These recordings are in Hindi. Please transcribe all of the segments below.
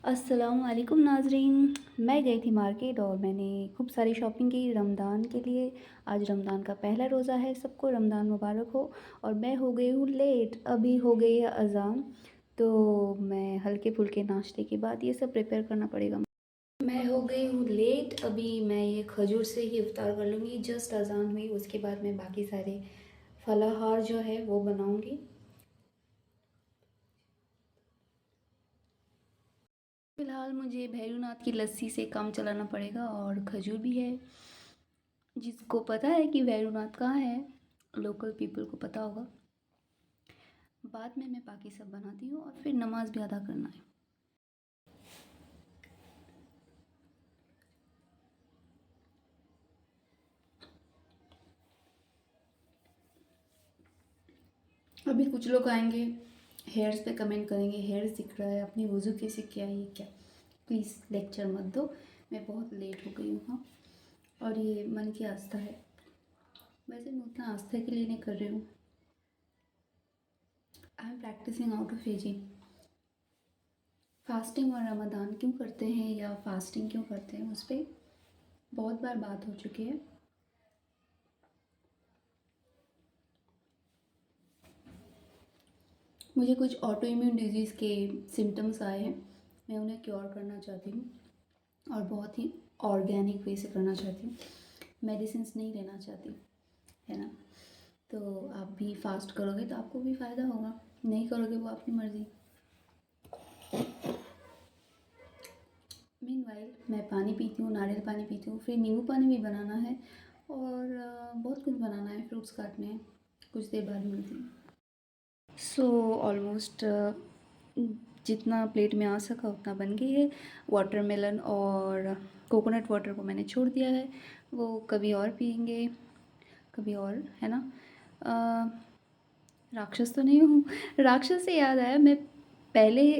अस्सलाम वालेकुम नाज़रीन। मैं गई थी मार्केट और मैंने खूब सारी शॉपिंग की रमज़ान के लिए। आज रमज़ान का पहला रोज़ा है, सबको रमज़ान मुबारक हो। और मैं हो गई हूँ लेट, अभी हो गई है अज़ान, तो मैं हल्के फुल्के नाश्ते के बाद ये सब प्रिपेयर करना पड़ेगा। मैं हो गई हूँ लेट, अभी मैं ये खजूर से ही इफ्तार कर लूँगी। जस्ट अज़ान हुई, उसके बाद मैं बाकी सारे फलाहार जो है वो बनाऊँगी। फ़िलहाल मुझे भैरूनाथ की लस्सी से काम चलाना पड़ेगा और खजूर भी है। जिसको पता है कि भैरूनाथ कहाँ है, लोकल पीपल को पता होगा। बाद में मैं बाकी सब बनाती हूँ और फिर नमाज भी अदा करना है। अभी कुछ लोग आएंगे, हेयर्स पे कमेंट करेंगे, हेयर्स दिख रहा है, अपनी वज़ू कैसे किया, ये क्या। प्लीज़ लेक्चर मत दो, मैं बहुत लेट हो गई हूँ। हाँ, और ये मन की आस्था है, वैसे मैं उतना आस्था के लिए नहीं कर रही हूँ। I am practising out of ageing. Fasting और रमदान क्यों करते हैं या फास्टिंग क्यों करते हैं, उस पर बहुत बार बात हो चुकी है। मुझे कुछ ऑटो इम्यून डिजीज़ के सिम्टम्स आए हैं, मैं उन्हें क्योर करना चाहती हूँ और बहुत ही ऑर्गेनिक वे से करना चाहती हूँ। मेडिसिन नहीं लेना चाहती, है ना। तो आप भी फास्ट करोगे तो आपको भी फ़ायदा होगा, नहीं करोगे वो आपकी मर्ज़ी। मीनवाइल मैं पानी पीती हूँ, नारियल पानी पीती हूँ, फिर नींबू पानी भी बनाना है और बहुत कुछ बनाना है, फ्रूट्स काटने हैं। कुछ देर बाद मिलती हूँ। सो ऑलमोस्ट जितना प्लेट में आ सका उतना बन गई है। वाटरमेलन और कोकोनट वाटर को मैंने छोड़ दिया है, वो कभी और पियेंगे, कभी और, है ना। राक्षस तो नहीं हूँ। राक्षस से याद आया, मैं पहले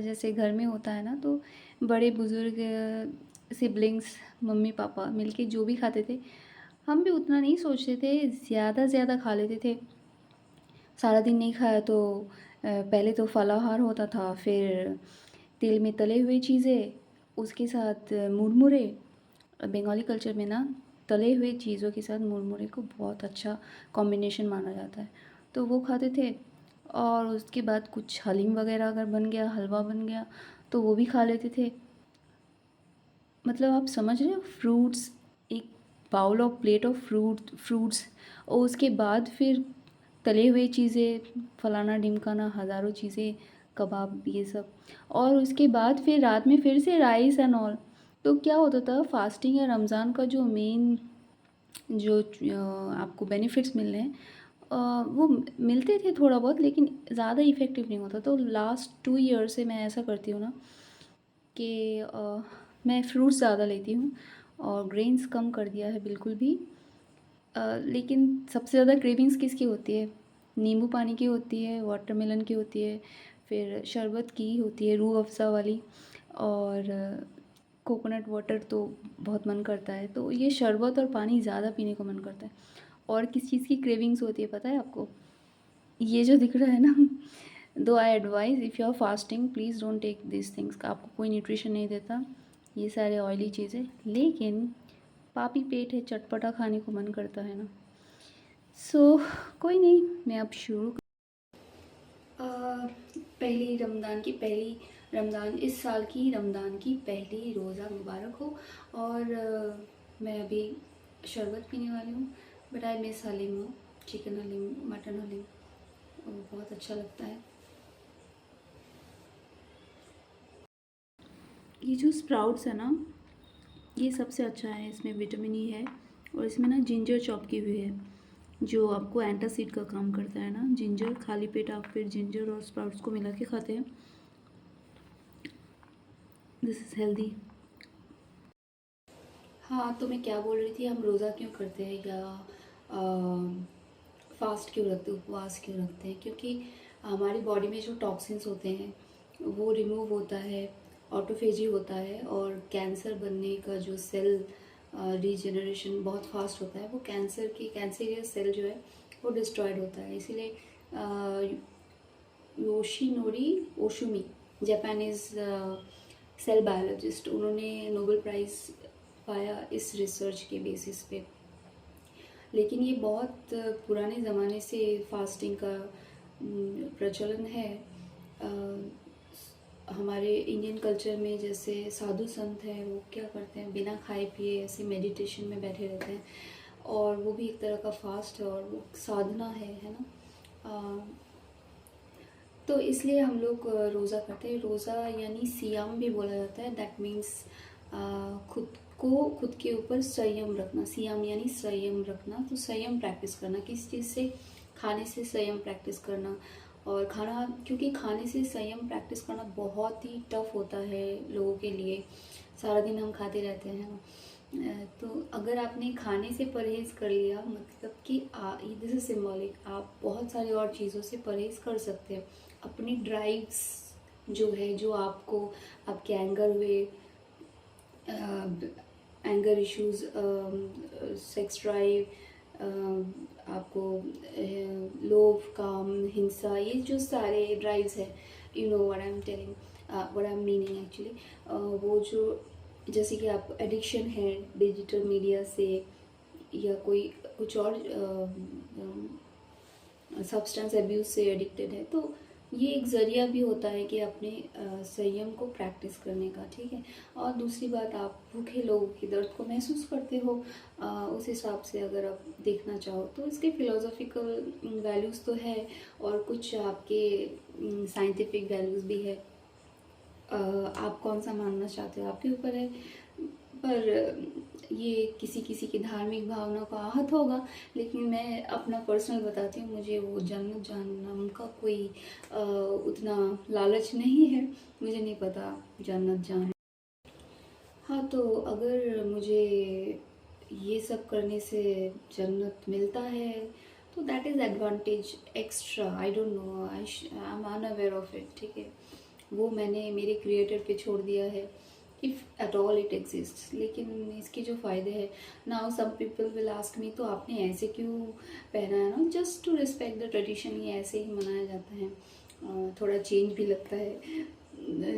जैसे घर में होता है ना, तो बड़े बुज़ुर्ग सिबलिंग्स मम्मी पापा मिलके जो भी खाते थे, हम भी उतना नहीं सोचते थे, ज़्यादा ज़्यादा खा लेते थे। सारा दिन नहीं खाया तो पहले तो फलाहार होता था, फिर तेल में तले हुए चीज़ें, उसके साथ मुरमुरे। बंगाली कल्चर में ना तले हुए चीज़ों के साथ मुरमुरे को बहुत अच्छा कॉम्बिनेशन माना जाता है, तो वो खाते थे। और उसके बाद कुछ हलीम वगैरह अगर बन गया, हलवा बन गया, तो वो भी खा लेते थे। मतलब आप समझ रहे हो, फ्रूट्स, एक bowl of plate of fruits, और उसके बाद फिर तले हुए चीज़ें, फलाना ढिमकाना, हज़ारों चीज़ें, कबाब, ये सब। और उसके बाद फिर रात में फिर से राइस एंड ऑल। तो क्या होता था, फास्टिंग या रमज़ान का जो मेन जो आपको बेनिफिट्स मिल रहे हैं, वो मिलते थे थोड़ा बहुत, लेकिन ज़्यादा इफ़ेक्टिव नहीं होता। तो लास्ट 2 ईयर से मैं ऐसा करती हूँ ना कि मैं फ्रूट्स ज़्यादा लेती हूँ और ग्रेन्स कम कर दिया है बिल्कुल भी। लेकिन सबसे ज़्यादा क्रेविंग्स किसकी होती है? नींबू पानी की होती है, वाटरमेलन की होती है, फिर शरबत की होती है, रूह अफ़ज़ा वाली। और कोकोनट वाटर तो बहुत मन करता है, तो ये शरबत और पानी ज़्यादा पीने को मन करता है। और किस चीज़ की क्रेविंग्स होती है पता है आपको? ये जो दिख रहा है ना, दो I advice, if you are fasting please don't take this things. आपको कोई न्यूट्रिशन नहीं देता ये सारे ऑयली चीज़ें, लेकिन पापी पेट है, चटपटा खाने को मन करता है ना। सो कोई नहीं, मैं अब शुरू पहली रमज़ान की पहली रमज़ान, इस साल की रमज़ान की पहली रोज़ा मुबारक हो। और मैं अभी शरबत पीने वाली हूँ, but I miss haleem, chicken haleem, mutton haleem, वो बहुत अच्छा लगता है। ये जो स्प्राउट्स है ना, ये सबसे अच्छा है, इसमें विटामिन ई है और इसमें ना जिंजर चॉप की हुई है, जो आपको एंटासिड का काम करता है ना। जिंजर, खाली पेट आप फिर जिंजर और स्प्राउट्स को मिला के खाते हैं, दिस इज़ हेल्दी। हाँ, तो मैं क्या बोल रही थी, हम रोज़ा क्यों करते हैं या फास्ट क्यों रखते हैं, उपवास क्यों रखते हैं? क्योंकि हमारी बॉडी में जो टॉक्सिन्स होते हैं वो रिमूव होता है, ऑटोफेजी होता है, और कैंसर बनने का जो सेल रीजनरेशन बहुत फास्ट होता है, वो कैंसरियस सेल जो है वो डिस्ट्रॉयड होता है। इसीलिए योशिनोरी ओशुमी, जापानीज़ सेल बायोलॉजिस्ट, उन्होंने नोबेल प्राइज़ पाया इस रिसर्च के बेसिस पे। लेकिन ये बहुत पुराने ज़माने से फास्टिंग का प्रचलन है। हमारे इंडियन कल्चर में जैसे साधु संत हैं, वो क्या करते हैं, बिना खाए पिए ऐसे मेडिटेशन में बैठे रहते हैं, और वो भी एक तरह का फास्ट है और वो साधना है ना। तो इसलिए हम लोग रोज़ा करते हैं। रोज़ा यानी सियाम भी बोला जाता है। दैट मीन्स खुद के ऊपर संयम रखना। सियाम यानी संयम रखना, तो संयम प्रैक्टिस करना, किस चीज़ से, खाने से संयम प्रैक्टिस करना। और खाना, क्योंकि खाने से संयम प्रैक्टिस करना बहुत ही टफ होता है लोगों के लिए, सारा दिन हम खाते रहते हैं। तो अगर आपने खाने से परहेज़ कर लिया, मतलब कि दिस इज सिम्बॉलिक, आप बहुत सारी और चीज़ों से परहेज़ कर सकते हैं। अपनी ड्राइव्स जो है, जो आपको आपके एंगर हुए, एंगर इश्यूज, सेक्स ड्राइव, आपको लोभ, काम, हिंसा, ये जो सारे ड्राइव्स है, you know what I am telling, what I am meaning actually, वो जो, जैसे कि आप एडिक्शन है डिजिटल मीडिया से, या कोई कुछ और सब्सटेंस एब्यूज से एडिक्टेड है, तो ये एक ज़रिया भी होता है कि अपने संयम को प्रैक्टिस करने का, ठीक है। और दूसरी बात, आप भूखे लोगों के दर्द को महसूस करते हो, उस हिसाब से अगर आप देखना चाहो तो इसके फिलोसॉफिकल वैल्यूज़ तो है, और कुछ आपके साइंटिफिक वैल्यूज़ भी है। आप कौन सा मानना चाहते हो, आपके ऊपर है। पर ये किसी किसी की धार्मिक भावना को आहत होगा, लेकिन मैं अपना पर्सनल बताती हूँ, मुझे वो जन्नत जहन्नम का कोई उतना लालच नहीं है। मुझे नहीं पता जन्नत जहन्नम। हाँ, तो अगर मुझे ये सब करने से जन्नत मिलता है, तो that is advantage extra, I don't know, I am unaware of it, ठीक है। वो मैंने मेरे क्रिएटर पे छोड़ दिया है, if at all it exist. लेकिन इसके जो फ़ायदे हैं, now some people will ask me, तो आपने ऐसे क्यों पहना है ना, just to respect the tradition, ये ऐसे ही मनाया जाता है, थोड़ा चेंज भी लगता है,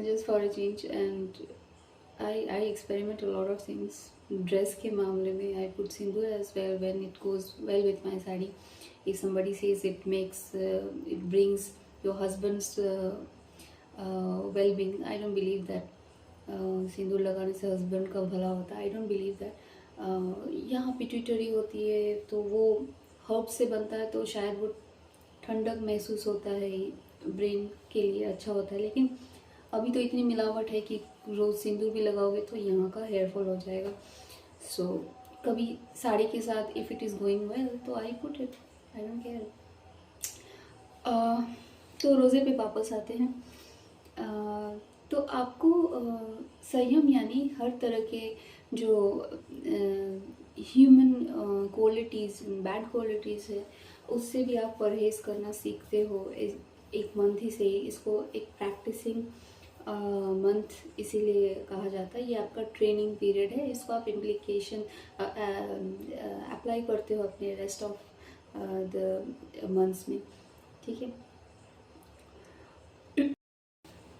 just for a change. And I experiment a lot of things. Dress के मामले में I put sindoor as well when it goes well with my sari. If somebody says it makes it brings your husband's well-being, I don't believe that सिंदूर लगाने से हस्बैंड का भला होता है, आई डोंट बिलीव दैट। यहाँ पिट्यूटरी होती है, तो वो हर्ब से बनता है, तो शायद वो ठंडक महसूस होता है, ब्रेन के लिए अच्छा होता है। लेकिन अभी तो इतनी मिलावट है कि रोज़ सिंदूर भी लगाओगे तो यहाँ का हेयर फॉल हो जाएगा। सो कभी साड़ी के साथ if it is going well, तो I put it, I don't care. तो रोज़े पे वापस आते हैं। तो आपको संयम यानी हर तरह के जो ह्यूमन क्वालिटीज़, बैड क्वालिटीज़ है, उससे भी आप परहेज़ करना सीखते हो। एक मंथ ही से, इसको एक प्रैक्टिसिंग मंथ इसीलिए कहा जाता है। ये आपका ट्रेनिंग पीरियड है, इसको आप इम्प्लीकेशन अप्लाई करते हो अपने रेस्ट ऑफ द मंथ्स में, ठीक है।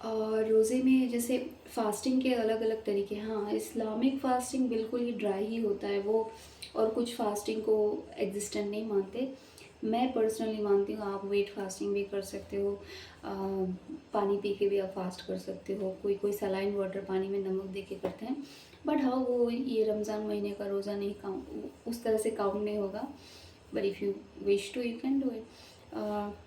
और रोज़े में जैसे फ़ास्टिंग के अलग अलग तरीके, हाँ, इस्लामिक फ़ास्टिंग बिल्कुल ही ड्राई ही होता है वो, और कुछ फ़ास्टिंग को एग्जिस्टेंट नहीं मानते। मैं पर्सनली मानती हूँ, आप वेट फास्टिंग भी कर सकते हो, पानी पी के भी आप फास्ट कर सकते हो, कोई कोई सलाइन वाटर पानी में नमक दे के करते हैं। बट हाँ, वो ये रमज़ान महीने का रोज़ा नहीं काउंट, उस तरह से काउंट नहीं होगा। But if you wish to, you can do it.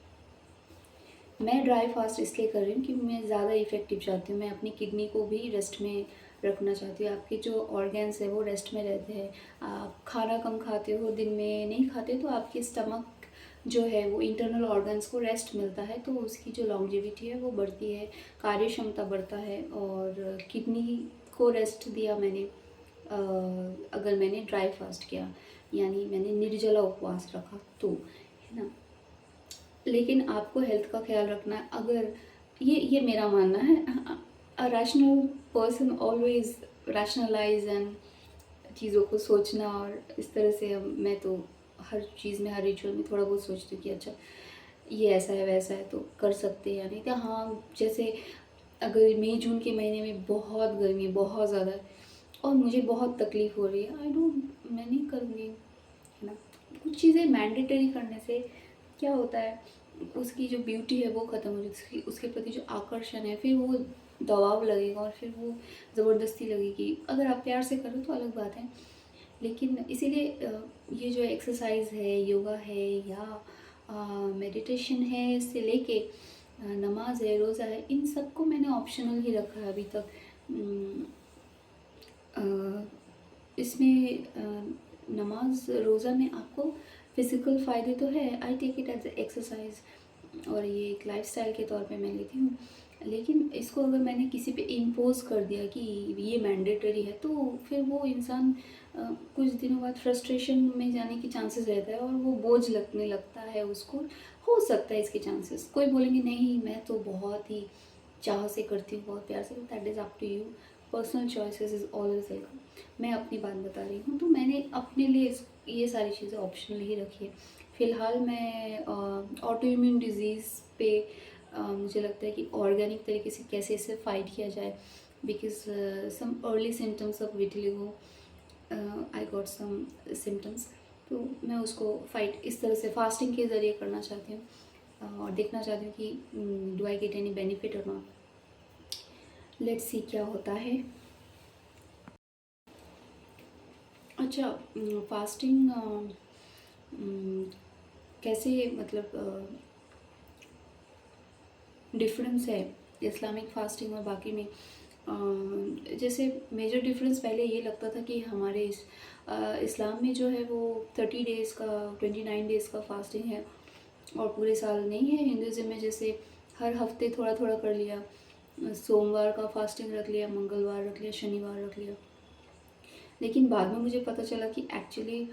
मैं ड्राई फास्ट इसलिए कर रही हूँ कि मैं ज़्यादा इफ़ेक्टिव चाहती हूँ। मैं अपनी किडनी को भी रेस्ट में रखना चाहती हूँ। आपके जो ऑर्गन्स है वो रेस्ट में रहते हैं। आप खाना कम खाते हो, दिन में नहीं खाते, तो आपके स्टमक जो है वो इंटरनल ऑर्गन्स को रेस्ट मिलता है, तो उसकी जो लॉन्जेविटी है वो बढ़ती है, कार्य क्षमता बढ़ता है। और किडनी को रेस्ट दिया मैंने, अगर मैंने ड्राई फास्ट किया, यानी मैंने निर्जला उपवास रखा, तो है ना। लेकिन आपको हेल्थ का ख्याल रखना है। अगर ये मेरा मानना है, a rational person always rationalize and चीज़ों को सोचना, और इस तरह से मैं तो हर चीज़ में, हर रिचुअल में थोड़ा बहुत सोचती हूँ कि अच्छा ये ऐसा है वैसा है तो कर सकते हैं या नहीं। तो हाँ, जैसे अगर मई जून के महीने में बहुत गर्मी, बहुत ज़्यादा है और मुझे बहुत तकलीफ़ हो रही है, मैं नहीं करूँगी, है ना। कुछ चीज़ें मैंडेटरी करने से क्या होता है, उसकी जो ब्यूटी है वो ख़त्म हो जाती है, उसके प्रति जो आकर्षण है फिर वो दबाव लगेगा और फिर वो ज़बरदस्ती लगेगी। अगर आप प्यार से करो तो अलग बात है, लेकिन इसीलिए ये जो एक्सरसाइज है, योगा है या मेडिटेशन है, इससे लेके नमाज है, रोज़ा है, इन सबको मैंने ऑप्शनल ही रखा है अभी तक। इसमें नमाज रोज़ा में आपको फिज़िकल फ़ायदे तो है, I take it as exercise और ये एक लाइफस्टाइल के तौर पे मैं लेती हूँ। लेकिन इसको अगर मैंने किसी पे इम्पोज़ कर दिया कि ये मैंडेटरी है, तो फिर वो इंसान कुछ दिनों बाद फ्रस्ट्रेशन में जाने की चांसेस रहता है और वो बोझ लगने लगता है उसको। हो सकता है इसके चांसेस, कोई बोलेंगे नहीं मैं तो बहुत ही चाह से करती हूँ, बहुत प्यार से, that is up to you, personal choices is always welcome. मैं अपनी बात बता रही हूँ, तो मैंने अपने लिए ये सारी चीज़ें ऑप्शनल ही रखी है। फ़िलहाल मैं ऑटो इम्यून डिज़ीज़ पे मुझे लगता है कि ऑर्गेनिक तरीके से कैसे इसे फ़ाइट किया जाए, because some early symptoms of vitiligo, I got some symptoms, तो मैं उसको फ़ाइट इस तरह से फास्टिंग के ज़रिए करना चाहती हूँ और देखना चाहती हूँ कि do I get any benefit और नॉट। लेट्स सी क्या होता है। अच्छा, फास्टिंग कैसे, मतलब डिफरेंस है इस्लामिक फास्टिंग और बाकी में। जैसे मेजर डिफरेंस पहले ये लगता था कि हमारे इस्लाम में जो है वो 30 डेज़ का, 29 डेज़ का फास्टिंग है और पूरे साल नहीं है। हिंदुज़म में जैसे हर हफ्ते थोड़ा थोड़ा कर लिया, सोमवार का फास्टिंग रख लिया, मंगलवार रख लिया, शनिवार रख लिया। लेकिन बाद में मुझे पता चला कि एक्चुअली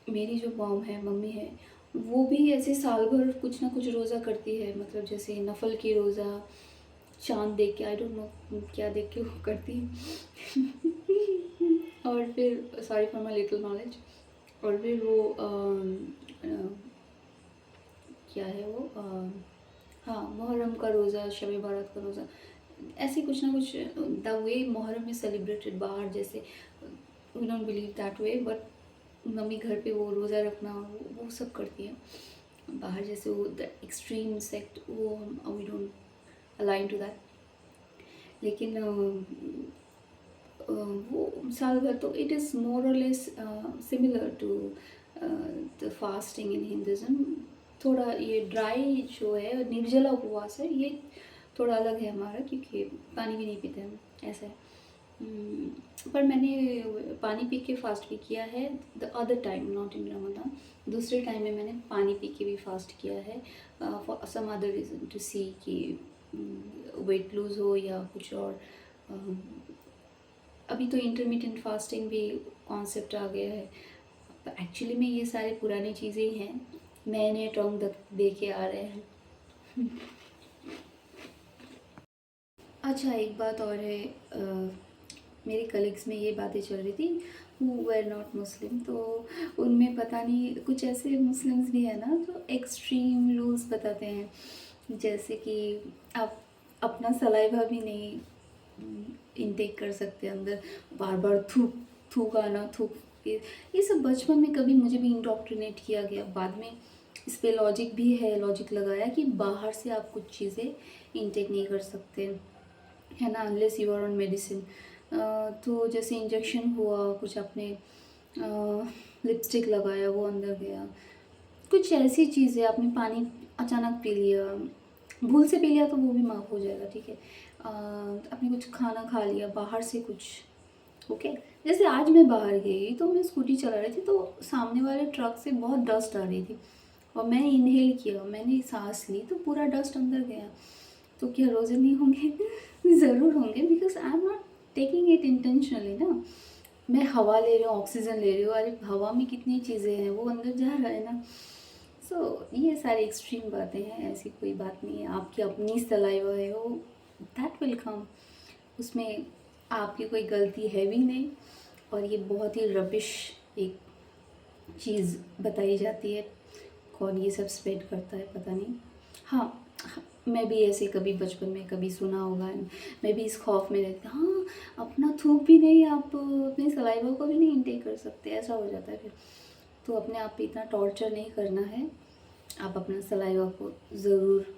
मेरी जो मॉम है, मम्मी है, वो भी ऐसे साल भर कुछ ना कुछ रोज़ा करती है, मतलब जैसे नफल की रोज़ा, चाँद देख के, आई डोंट नो क्या देख के वो करती है। और फिर sorry for my little knowledge, और फिर वो क्या है वो, हाँ, मुहर्रम का रोज़ा, शब बारात का रोज़ा, ऐसे कुछ ना कुछ। The way Muharram is celebrated बाहर जैसे, we don't believe that way, but mummy घर पे वो रोज़ा रखना वो सब करती है। बाहर जैसे वो द एक्सट्रीम सेक्ट, वो we don't align to that. लेकिन वो साल भर तो इट इज़ मोर और less similar to the fasting in Hinduism. थोड़ा ये ड्राई जो है, निर्जला उपवास है, ये थोड़ा अलग है हमारा, क्योंकि पानी भी नहीं पीते हम, ऐसा है। पर मैंने पानी पी के फास्ट भी किया है the other time, not in Ramzan. दूसरे टाइम में मैंने पानी पी के भी फास्ट किया है for some other reason, to see कि वेट लूज़ हो या कुछ और। अभी तो इंटरमिटेंट फास्टिंग भी कॉन्सेप्ट आ गया है। एक्चुअली में ये सारे पुरानी चीज़ें ही हैं, नए नए टर्म दे के आ रहे हैं। अच्छा, एक बात और है, मेरे कलीग्स में ये बातें चल रही थी, हु वर नॉट मुस्लिम, तो उनमें पता नहीं कुछ ऐसे मुस्लिम्स भी है ना जो एक्सट्रीम रूल्स बताते हैं, जैसे कि आप अपना सलाइवा भी नहीं इनटेक कर सकते अंदर, बार बार थूक थूक आना, थूक ये सब बचपन में कभी मुझे भी इंडोक्ट्रिनेट किया गया। बाद में इस पे लॉजिक भी है, लॉजिक लगाया कि बाहर से आप कुछ चीज़ें इनटेक नहीं कर सकते, है ना, unless you are on medicine. तो जैसे इंजेक्शन हुआ, कुछ आपने लिपस्टिक लगाया वो अंदर गया, कुछ ऐसी चीज़ें, आपने पानी अचानक पी लिया, भूल से पी लिया तो वो भी माफ़ हो जाएगा, ठीक है। आपने कुछ खाना खा लिया बाहर से कुछ, ओके। जैसे आज मैं बाहर गई तो मैं स्कूटी चला रही थी, तो सामने वाले ट्रक से बहुत डस्ट आ रही थी और मैंने इनहेल किया, मैंने सांस ली तो पूरा डस्ट अंदर गया। तो क्या रोज़े नहीं होंगे? ज़रूर होंगे, because I am not taking it intentionally ना। मैं हवा ले रही हूँ, ऑक्सीजन ले रही हूँ, अरे हवा में कितनी चीज़ें हैं, वो अंदर जा रहा है ना। सो ये सारी एक्सट्रीम बातें हैं, ऐसी कोई बात नहीं है। आपकी अपनी सलाइवा है, वो दैट विल कम, उसमें आपकी कोई गलती है भी नहीं। और ये बहुत ही रबिश एक चीज़ बताई जाती है, कौन ये सब स्प्रेड करता है पता नहीं। हाँ, मैं भी ऐसे कभी बचपन में कभी सुना होगा, मैं भी इस खौफ में रहती, हाँ अपना थूक भी नहीं, आप अपने सलाइवा को भी नहीं इनटेक कर सकते, ऐसा हो जाता है फिर। तो अपने आप पे इतना टॉर्चर नहीं करना है, आप अपना सलाइवा को ज़रूर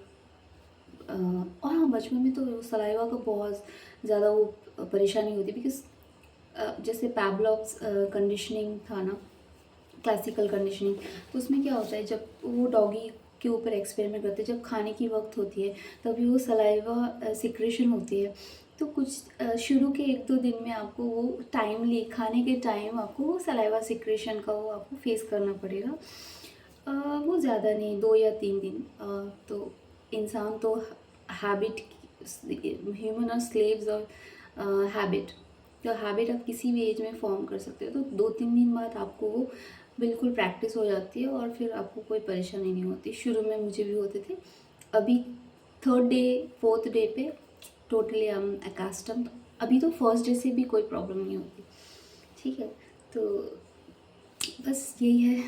और हाँ, बचपन में तो सलाइवा का बहुत ज़्यादा वो परेशानी होती, बिकॉज़ जैसे पैवलोव्स कंडीशनिंग था ना, क्लासिकल कंडीशनिंग, तो उसमें क्या होता है, जब वो डॉगी के ऊपर एक्सपेरिमेंट करते हैं, जब खाने की वक्त होती है तभी वो सलाइवा सिक्रेशन होती है, तो कुछ शुरू के 1-2 दिन में आपको वो टाइमली खाने के टाइम आपको वो सलाइवा सिक्रेशन का वो आपको फेस करना पड़ेगा। वो ज़्यादा नहीं, 2 या 3 दिन। तो इंसान तो हैबिट, ह्यूमन आर स्लेव्स और हैबिट, तो हैबिट आप किसी भी एज में फॉर्म कर सकते हो, तो 2-3 दिन बाद आपको वो बिल्कुल प्रैक्टिस हो जाती है और फिर आपको कोई परेशानी नहीं होती। शुरू में मुझे भी होते थे, अभी 3rd डे 4th डे पे टोटली आई एम अकस्टम्ड। अभी तो फर्स्ट डे से भी कोई प्रॉब्लम नहीं होती। ठीक है, तो बस यही है।